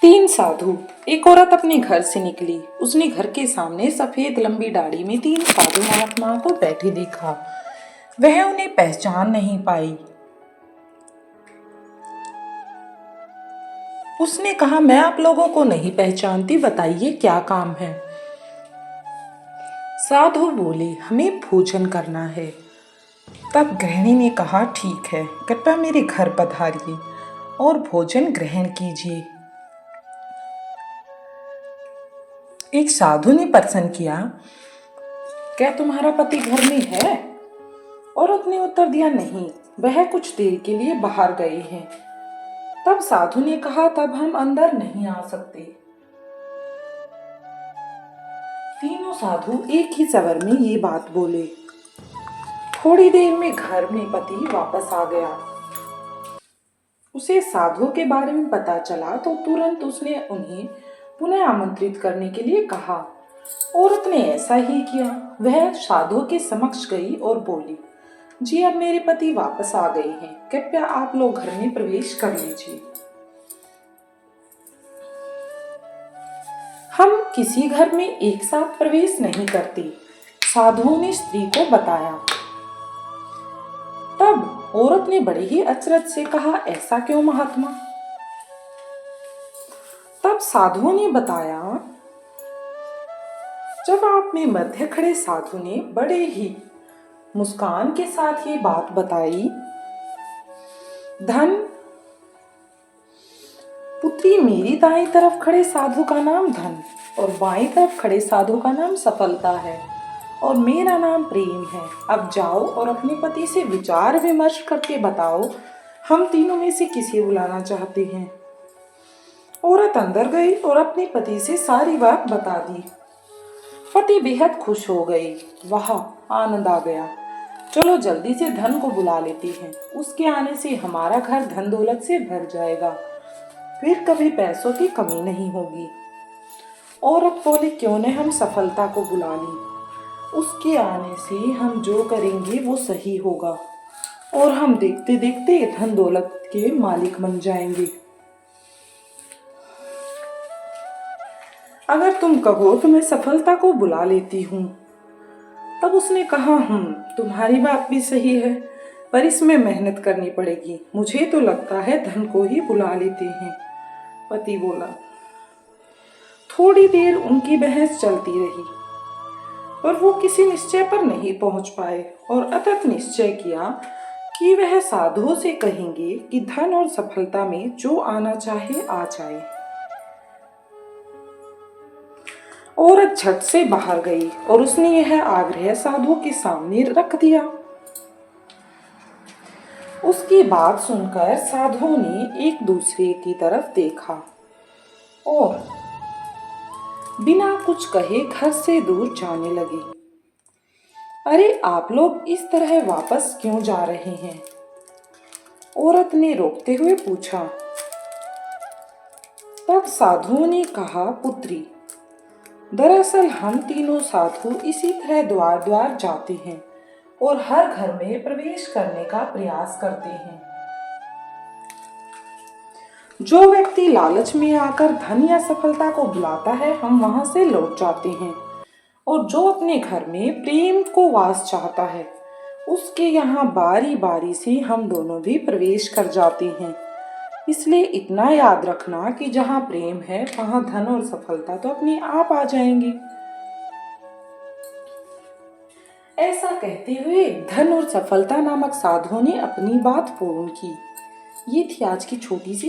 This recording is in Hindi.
तीन साधु। एक औरत अपने घर से निकली। उसने घर के सामने सफेद लंबी दाढ़ी में तीन साधु महात्माओं को बैठे देखा। वह उन्हें पहचान नहीं पाई। उसने कहा, मैं आप लोगों को नहीं पहचानती, बताइए क्या काम है। साधु बोले, हमें भोजन करना है। तब गृहिणी ने कहा, ठीक है, कृपया मेरे घर पधारिए और भोजन ग्रहण कीजिए। एक साधु ने प्रश्न किया, क्या तुम्हारा पति घर में है? औरत ने उत्तर दिया, नहीं, वह कुछ देर के लिए बाहर गए हैं। तब साधु ने कहा, तब हम अंदर नहीं आ सकते। तीनों साधु एक ही स्वर में ये बात बोले। थोड़ी देर में घर में पति वापस आ गया। उसे साधु के बारे में पता चला तो तुरंत उसने उन्हें पुनः आमंत्रित करने के लिए कहा। औरत ने ऐसा ही किया। वह साधु के समक्ष गई और बोली, जी अब मेरे पति वापस आ गए हैं, कृपया आप लोग घर में प्रवेश कर लीजिए। हम किसी घर में एक साथ प्रवेश नहीं करते, साधुओं ने स्त्री को बताया। तब औरत ने बड़े ही अचरज से कहा, ऐसा क्यों महात्मा? तब साधुओं ने बताया, जब आप में मध्य खड़े साधु ने बड़े ही मुस्कान के साथ ये बात बताई, धन पुत्री, मेरी दाईं तरफ खड़े साधु का नाम धन और बाईं तरफ खड़े साधु का नाम सफलता है और मेरा नाम प्रेम है। अब जाओ और अपने पति से विचार विमर्श करके बताओ, हम तीनों में से किसे बुलाना चाहते हैं। औरत अंदर गई और अपने पति से सारी बात बता दी। पति बेहद खुश हो गए। वाह, आनंद आ गया, चलो जल्दी से धन को बुला लेते हैं, उसके आने से हमारा घर धन दौलत से भर जाएगा, फिर कभी पैसों की कमी नहीं होगी। औरत बोले, क्यों न हम सफलता को बुला लें, उसके आने से हम जो करेंगे वो सही होगा और हम देखते देखते धन दौलत के मालिक बन जाएंगे। अगर तुम कहो तो मैं सफलता को बुला लेती हूँ। तब उसने कहा, तुम्हारी बात भी सही है, पर इसमें मेहनत करनी पड़ेगी। मुझे तो लगता है धन को ही बुला लेते हैं। पति बोला। थोड़ी देर उनकी बहस चलती रही, पर वो किसी निश्चय पर नहीं पहुंच पाए और अतत निश्चय किया कि वह साधुओं से कहेंगे कि धन और सफलता में जो आना चाहे आ जाए। औरत झट से बाहर गई और उसने यह आग्रह साधुओं के सामने रख दिया। उसकी बात सुनकर साधुओं ने एक दूसरे की तरफ देखा और बिना कुछ कहे घर से दूर जाने लगे। अरे, आप लोग इस तरह वापस क्यों जा रहे हैं? औरत ने रोकते हुए पूछा। तब साधुओं ने कहा, पुत्री, दरअसल हम तीनों साधु इसी तरह द्वार द्वार जाते हैं और हर घर में प्रवेश करने का प्रयास करते हैं। जो व्यक्ति लालच में आकर धन या सफलता को बुलाता है, हम वहां से लौट जाते हैं, और जो अपने घर में प्रेम को वास चाहता है, उसके यहाँ बारी बारी से हम दोनों भी प्रवेश कर जाते हैं। इसलिए इतना याद रखना कि जहाँ प्रेम है वहाँ धन और सफलता तो अपने आप आ जाएंगे। ऐसा कहते हुए धन और सफलता नामक साधुओं ने अपनी बात पूर्ण की। ये थी आज की छोटी सी